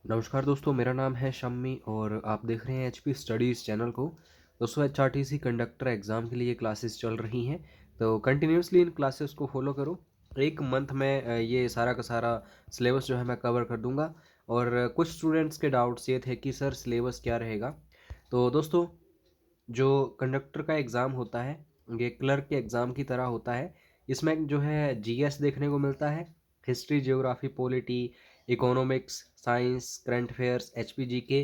नमस्कार दोस्तों, मेरा नाम है शम्मी और आप देख रहे हैं एचपी स्टडीज़ चैनल को। दोस्तों, एचआरटीसी कंडक्टर एग्ज़ाम के लिए क्लासेस चल रही हैं, तो कंटिन्यूसली इन क्लासेस को फॉलो करो। एक मंथ में ये सारा का सारा सिलेबस जो है मैं कवर कर दूंगा। और कुछ स्टूडेंट्स के डाउट्स ये थे कि सर सिलेबस क्या रहेगा। तो दोस्तों, जो कंडक्टर का एग्ज़ाम होता है ये क्लर्क के एग्ज़ाम की तरह होता है। इसमें जो है जीएस देखने को मिलता है, history, geography, polity, economics, science, current affairs, HPG के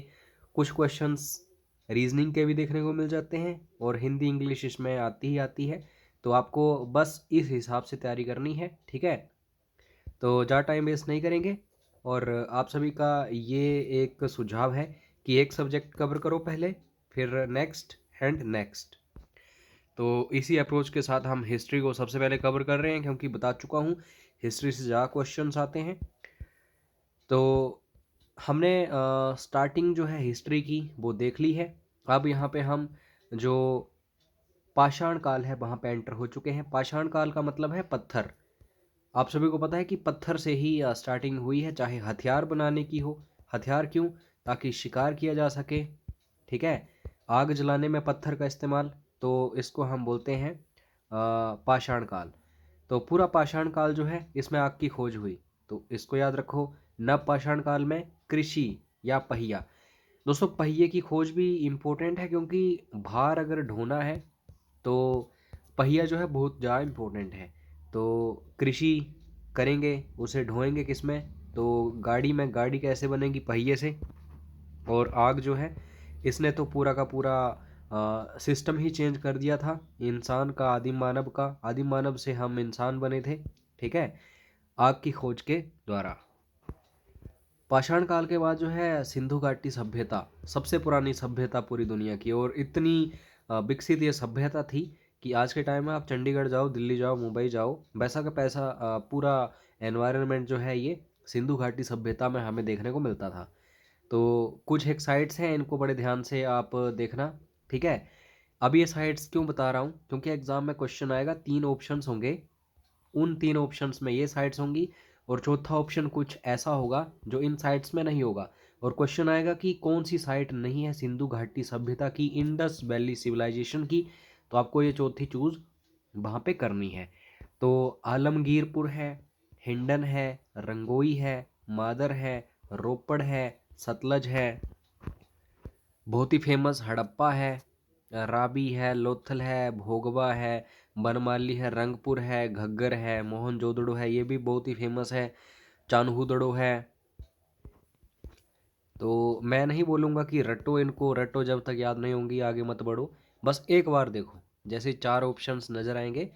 कुछ क्वेश्चंस रीजनिंग के भी देखने को मिल जाते हैं, और हिंदी इंग्लिश इसमें आती ही आती है। तो आपको बस इस हिसाब से तैयारी करनी है, ठीक है। तो ज़्यादा टाइम वेस्ट नहीं करेंगे, और आप सभी का ये एक सुझाव है कि एक सब्जेक्ट कवर करो पहले, फिर नेक्स्ट एंड नेक्स्ट। तो इसी अप्रोच के साथ हम हिस्ट्री को सबसे पहले कवर कर रहे हैं, क्योंकि बता चुका हूँ हिस्ट्री से ज़्यादा क्वेश्चंस आते हैं। तो हमने स्टार्टिंग जो है हिस्ट्री की वो देख ली है। अब यहाँ पे हम जो पाषाण काल है वहाँ पे एंटर हो चुके हैं। पाषाण काल का मतलब है पत्थर। आप सभी को पता है कि पत्थर से ही स्टार्टिंग हुई है, चाहे हथियार बनाने की हो। हथियार क्यों? ताकि शिकार किया जा सके, ठीक है। आग जलाने में पत्थर का इस्तेमाल, तो इसको हम बोलते हैं पाषाण काल। तो पूरा पाषाण काल जो है इसमें आग की खोज हुई। तो इसको याद रखो। नव पाषाण काल में कृषि या पहिया। दोस्तों, पहिए की खोज भी इम्पोर्टेंट है, क्योंकि भार अगर ढोना है तो पहिया जो है बहुत ज़्यादा इम्पोर्टेंट है। तो कृषि करेंगे, उसे ढोएंगे किस में? तो गाड़ी में। गाड़ी कैसे बनेगी? पहिए से। और आग जो है इसने तो पूरा का पूरा सिस्टम ही चेंज कर दिया था इंसान का, आदिम मानव का। आदिम मानव से हम इंसान बने थे, ठीक है, आग की खोज के द्वारा। पाषाण काल के बाद जो है सिंधु घाटी सभ्यता, सबसे पुरानी सभ्यता पूरी दुनिया की। और इतनी विकसित ये सभ्यता थी कि आज के टाइम में आप चंडीगढ़ जाओ, दिल्ली जाओ, मुंबई जाओ, वैसा का पैसा पूरा एनवायरनमेंट जो है ये सिंधु घाटी सभ्यता में हमें देखने को मिलता था। तो कुछ एक साइट्स हैं, इनको बड़े ध्यान से आप देखना, ठीक है। अब ये साइट्स क्यों बता रहा हूँ? क्योंकि एग्जाम में क्वेश्चन आएगा, 3 ऑप्शंस होंगे, उन 3 ऑप्शंस में ये साइट्स होंगी, और चौथा ऑप्शन कुछ ऐसा होगा जो इन साइट्स में नहीं होगा। और क्वेश्चन आएगा कि कौन सी साइट नहीं है सिंधु घाटी सभ्यता की, इंडस वैली सिविलाइजेशन की। तो आपको ये चौथी चूज वहाँ पे करनी है। तो आलमगीरपुर है, हिंडन है, रंगोई है, मादर है, रोपड़ है, सतलज है, बहुत ही फेमस हड़प्पा है, राबी है, लोथल है, भोगवा है, बनमाली है, रंगपुर है, घग्गर है, मोहनजोदड़ो है, ये भी बहुत ही फेमस है, चान्होदड़ो है। तो मैं नहीं बोलूँगा कि रटो इनको, रटो जब तक याद नहीं होंगी आगे मत बढ़ो। बस एक बार देखो, जैसे 4 ऑप्शंस नज़र आएंगे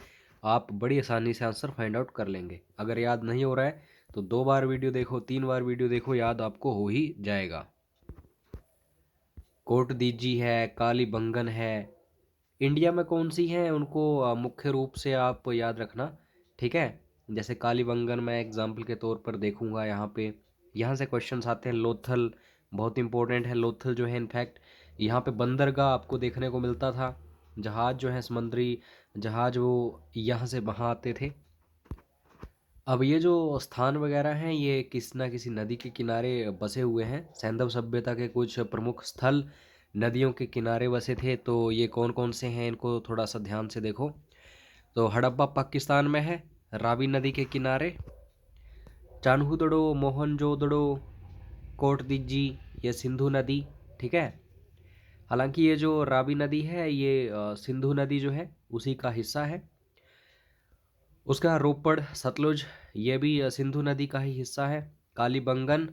आप बड़ी आसानी से आंसर फाइंड आउट कर लेंगे। अगर याद नहीं हो रहा है तो 2 बार वीडियो देखो, 3 बार वीडियो देखो, याद आपको हो ही जाएगा। कोट दीजी है, काली बंगन है। इंडिया में कौन सी हैं उनको मुख्य रूप से आप याद रखना, ठीक है। जैसे कालीबंगन मैं एग्जाम्पल के तौर पर देखूंगा यहाँ पे। यहाँ से क्वेश्चंस आते हैं। लोथल बहुत इंपॉर्टेंट है। लोथल जो है इनफैक्ट यहाँ पे बंदरगाह आपको देखने को मिलता था। जहाज जो है समुद्री जहाज वो यहाँ से वहाँ आते थे। अब ये जो स्थान वगैरह हैं ये किसी ना किसी नदी के किनारे बसे हुए हैं। सैंधव सभ्यता के कुछ प्रमुख स्थल नदियों के किनारे बसे थे। तो ये कौन कौन से हैं इनको थोड़ा सा ध्यान से देखो। तो हड़प्पा पाकिस्तान में है, रावी नदी के किनारे। चान्होदड़ो, मोहनजोदड़ो, कोटदिज्जी, ये सिंधु नदी, ठीक है। हालांकि ये जो रावी नदी है ये सिंधु नदी जो है उसी का हिस्सा है। उसका रोपड़, सतलुज, ये भी सिंधु नदी का ही हिस्सा है। कालीबंगन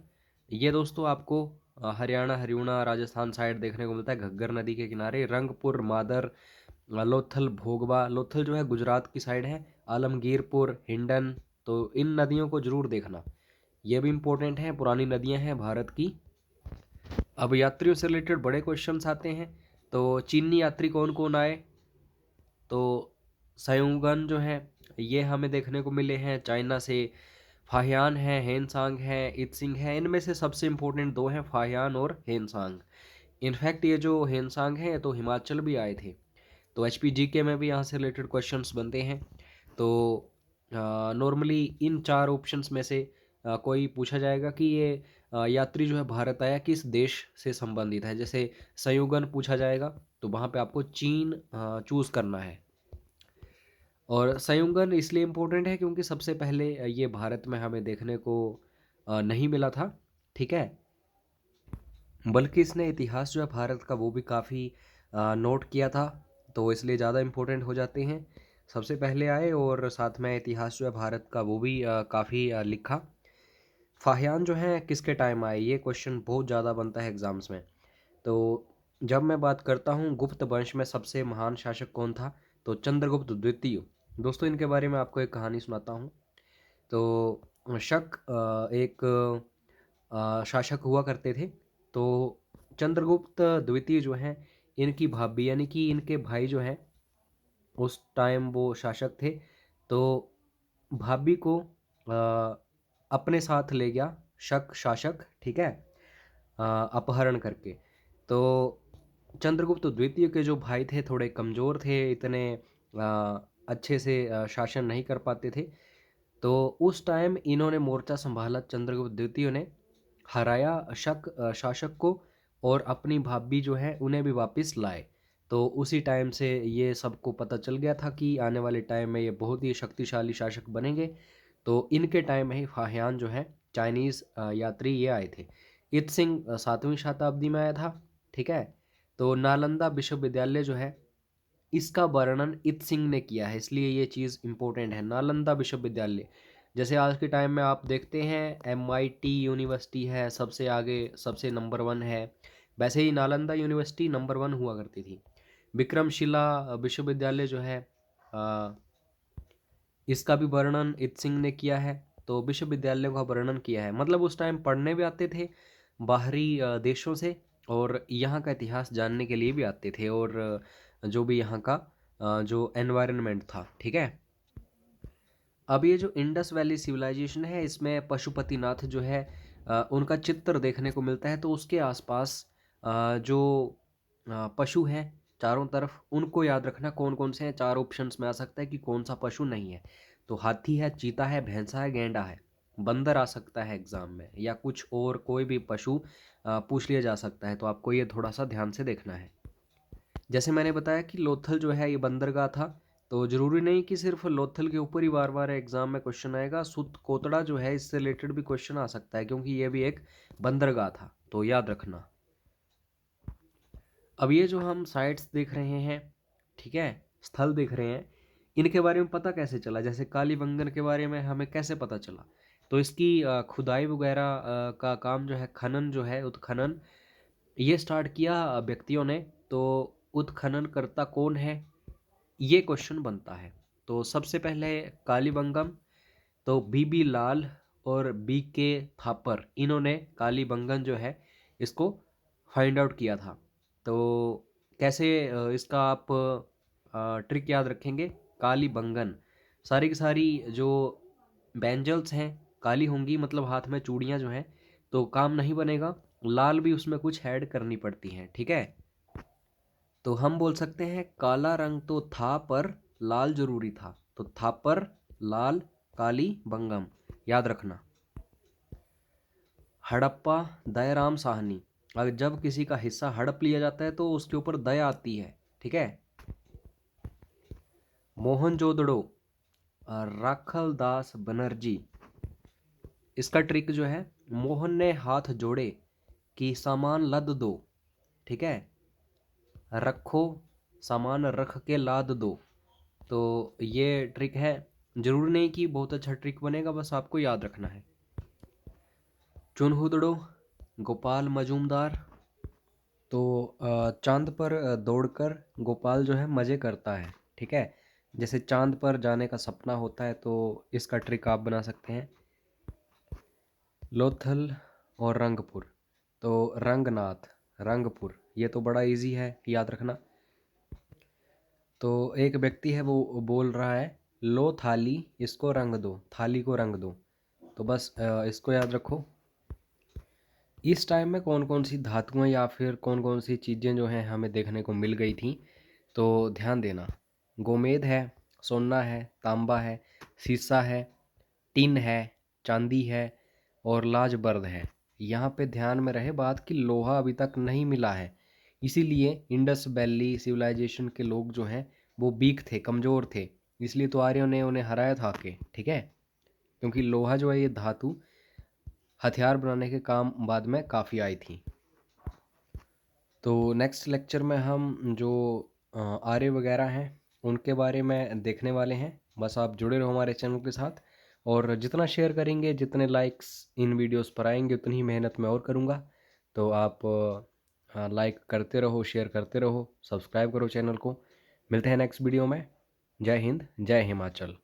ये दोस्तों आपको हरियाणा, हरियाणा, राजस्थान साइड देखने को मिलता है, घग्गर नदी के किनारे। रंगपुर, मादर, लोथल, भोगवा। लोथल जो है गुजरात की साइड है। आलमगीरपुर, हिंडन। तो इन नदियों को जरूर देखना, ये भी इंपॉर्टेंट है, पुरानी नदियां हैं भारत की। अब यात्रियों से रिलेटेड बड़े क्वेश्चंस आते हैं। तो चीनी यात्री कौन कौन आए? तो सयोगन जो है ये हमें देखने को मिले हैं चाइना से। फाहियान है, हेनसांग है, इत्सिंग है। इनमें से सबसे इम्पोर्टेंट 2 हैं, फाहियान और हेनसांग। इनफैक्ट ये जो हेनसांग हैं तो हिमाचल भी आए थे। तो एचपीजीके में भी यहाँ से रिलेटेड क्वेश्चंस बनते हैं। तो नॉर्मली इन 4 ऑप्शंस में से कोई पूछा जाएगा कि ये यात्री जो है भारत आया किस देश से संबंधित है, जैसे संयुगन पूछा जाएगा तो वहाँ पे आपको चीन चूज़ करना है। और संयुगन इसलिए इम्पोर्टेंट है क्योंकि सबसे पहले ये भारत में हमें देखने को नहीं मिला था, ठीक है। बल्कि इसने इतिहास जो है भारत का वो भी काफ़ी नोट किया था, तो इसलिए ज़्यादा इम्पोर्टेंट हो जाते हैं। सबसे पहले आए और साथ में इतिहास जो है भारत का वो भी काफ़ी लिखा। फाहियान जो हैं किसके टाइम आए, ये क्वेश्चन बहुत ज़्यादा बनता है एग्ज़ाम्स में। तो जब मैं बात करता हूँ गुप्त वंश में सबसे महान शासक कौन था, तो चंद्रगुप्त द्वितीय। दोस्तों इनके बारे में आपको एक कहानी सुनाता हूँ। तो शक एक शासक हुआ करते थे। तो चंद्रगुप्त द्वितीय जो हैं इनकी भाभी यानी कि इनके भाई जो हैं उस टाइम वो शासक थे। तो भाभी को अपने साथ ले गया शक शासक, ठीक है, अपहरण करके। तो चंद्रगुप्त द्वितीय के जो भाई थे थोड़े कमज़ोर थे, इतने अच्छे से शासन नहीं कर पाते थे। तो उस टाइम इन्होंने मोर्चा संभाला, चंद्रगुप्त द्वितीय ने हराया शक शासक को और अपनी भाभी जो है उन्हें भी वापस लाए। तो उसी टाइम से ये सबको पता चल गया था कि आने वाले टाइम में ये बहुत ही शक्तिशाली शासक बनेंगे। तो इनके टाइम में ही फाहियान जो है चाइनीज़ यात्री ये आए थे। इत सिंह 7वीं शताब्दी में आया था, ठीक है। तो नालंदा विश्वविद्यालय जो है इसका वर्णन इत सिंह ने किया है, इसलिए ये चीज़ इम्पोर्टेंट है। नालंदा विश्वविद्यालय, जैसे आज के टाइम में आप देखते हैं MIT यूनिवर्सिटी है सबसे आगे, सबसे नंबर 1 है, वैसे ही नालंदा यूनिवर्सिटी नंबर 1 हुआ करती थी। विक्रमशिला विश्वविद्यालय जो है अ, इसका भी वर्णन इत सिंह ने किया है। तो विश्वविद्यालयों का वर्णन किया है, मतलब उस टाइम पढ़ने भी आते थे बाहरी देशों से और यहाँ का इतिहास जानने के लिए भी आते थे, और जो भी यहाँ का जो एनवायरनमेंट था, ठीक है। अब ये जो इंडस वैली सिविलाइजेशन है इसमें पशुपतिनाथ जो है उनका चित्र देखने को मिलता है। तो उसके आसपास जो पशु हैं चारों तरफ, उनको याद रखना कौन कौन से हैं। 4 ऑप्शंस में आ सकता है कि कौन सा पशु नहीं है। तो हाथी है, चीता है, भैंसा है, गैंडा है। बंदर आ सकता है एग्जाम में, या कुछ और कोई भी पशु पूछ लिया जा सकता है, तो आपको ये थोड़ा सा ध्यान से देखना है। जैसे मैंने बताया कि लोथल जो है ये बंदरगाह था, तो जरूरी नहीं कि सिर्फ लोथल के ऊपर ही बार बार एग्जाम में क्वेश्चन आएगा। सुत कोतड़ा जो है इससे रिलेटेड भी क्वेश्चन आ सकता है क्योंकि ये भी एक बंदरगाह था, तो याद रखना। अब ये जो हम साइट्स देख रहे हैं, ठीक है, स्थल देख रहे हैं, इनके बारे में पता कैसे चला, जैसे कालीबंगन के बारे में हमें कैसे पता चला। तो इसकी खुदाई वगैरह का काम जो है, खनन जो है, उत्खनन ये स्टार्ट किया व्यक्तियों ने। तो उत्खनन करता कौन है, ये क्वेश्चन बनता है। तो सबसे पहले कालीबंगम, तो BB लाल और BK थापर, इन्होंने कालीबंगन जो है इसको फाइंड आउट किया था। तो कैसे इसका आप ट्रिक याद रखेंगे, कालीबंगन, सारी की सारी जो बैंजल्स हैं काली होंगी, मतलब हाथ में चूड़ियाँ जो हैं, तो काम नहीं बनेगा, लाल भी उसमें कुछ ऐड करनी पड़ती हैं, ठीक है। तो हम बोल सकते हैं काला रंग तो था पर लाल जरूरी था, तो था पर लाल काली बंगम, याद रखना। हड़प्पा, दयाराम साहनी, अगर जब किसी का हिस्सा हड़प लिया जाता है तो उसके ऊपर दया आती है, ठीक है। मोहनजोदड़ो, राखल दास बनर्जी, इसका ट्रिक जो है, मोहन ने हाथ जोड़े कि सामान लद दो, ठीक है, रखो सामान रख के लाद दो। तो ये ट्रिक है, जरूरी नहीं कि बहुत अच्छा ट्रिक बनेगा, बस आपको याद रखना है। चुनहुदड़ो, गोपाल मजूमदार, तो चांद पर दौड़कर गोपाल जो है मज़े करता है, ठीक है। जैसे चांद पर जाने का सपना होता है, तो इसका ट्रिक आप बना सकते हैं। लोथल और रंगपुर, तो रंगनाथ, रंगपुर, ये तो बड़ा इजी है, याद रखना। तो एक व्यक्ति है वो बोल रहा है, लो थाली इसको रंग दो, थाली को रंग दो, तो बस इसको याद रखो। इस टाइम में कौन कौन सी धातुएं या फिर कौन कौन सी चीज़ें जो हैं हमें देखने को मिल गई थी, तो ध्यान देना। गोमेद है, सोना है, तांबा है, सीसा है, टिन है, चांदी है, और लाजबर्द है। यहाँ पे ध्यान में रहे बात कि लोहा अभी तक नहीं मिला है, इसीलिए इंडस वैली सिविलाइजेशन के लोग जो हैं वो वीक थे, कमज़ोर थे, इसलिए तो आर्यों ने उन्हें हराया था के, ठीक है। क्योंकि लोहा जो है ये धातु हथियार बनाने के काम बाद में काफ़ी आई थी। तो नेक्स्ट लेक्चर में हम जो आर्य वगैरह हैं उनके बारे में देखने वाले हैं। बस आप जुड़े रहो हमारे चैनल के साथ, और जितना शेयर करेंगे, जितने लाइक्स इन वीडियोस पर आएंगे, उतनी ही मेहनत मैं और करूँगा। तो आप लाइक करते रहो, शेयर करते रहो, सब्सक्राइब करो चैनल को। मिलते हैं नेक्स्ट वीडियो में। जय हिंद, जय हिमाचल।